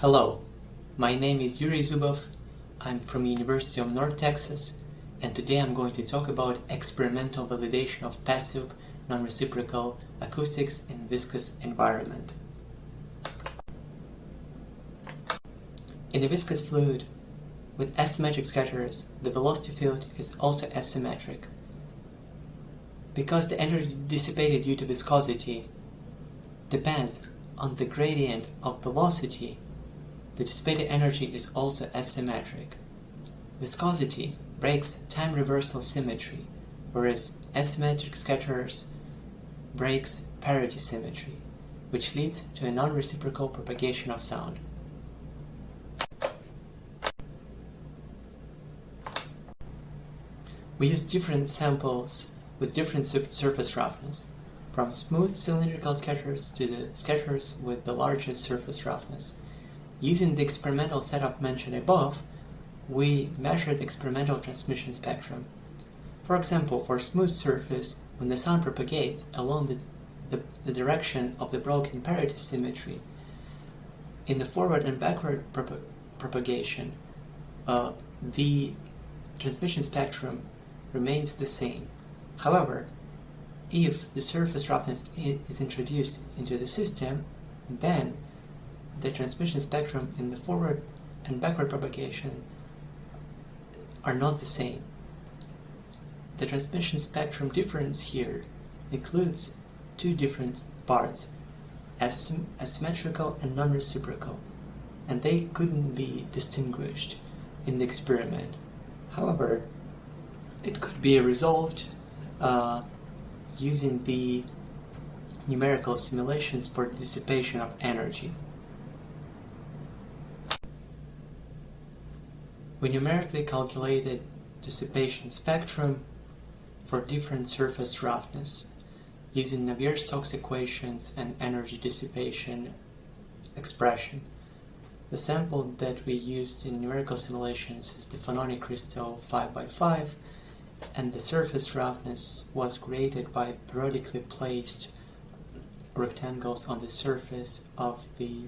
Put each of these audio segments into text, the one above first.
Hello, my name is Yurii Zubov, I'm from University of North Texas, and today I'm going to talk about experimental validation of passive, non-reciprocal acoustics in viscous environment. In a viscous fluid with asymmetric scatters, the velocity field is also asymmetric. Because the energy dissipated due to viscosity depends on the gradient of velocity, the dissipated energy is also asymmetric. Viscosity breaks time reversal symmetry, whereas asymmetric scatters breaks parity symmetry, which leads to a non-reciprocal propagation of sound. We use different samples with different surface roughness, from smooth cylindrical scatters to the scatters with the largest surface roughness. Using the experimental setup mentioned above, we measured the experimental transmission spectrum. For example, for smooth surface, when the sound propagates along the direction of the broken parity symmetry, in the forward and backward propagation, the transmission spectrum remains the same. However, if the surface roughness is introduced into the system, then the transmission spectrum in the forward and backward propagation are not the same. The transmission spectrum difference here includes two different parts, asymmetrical and non-reciprocal, and they couldn't be distinguished in the experiment. However, it could be resolved using the numerical simulations for the dissipation of energy. We numerically calculated dissipation spectrum for different surface roughness using Navier-Stokes equations and energy dissipation expression. The sample that we used in numerical simulations is the phononic crystal 5x5, and the surface roughness was created by periodically placed rectangles on the surface of the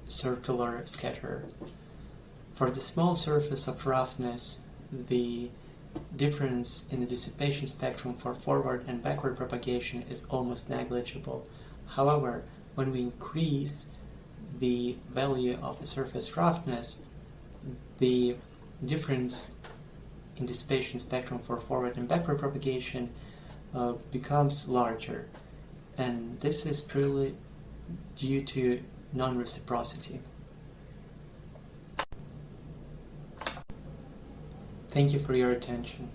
circular scatter. For the small surface of roughness, the difference in the dissipation spectrum for forward and backward propagation is almost negligible. However, when we increase the value of the surface roughness, the difference in dissipation spectrum for forward and backward propagation becomes larger, and this is purely due to non-reciprocity. Thank you for your attention.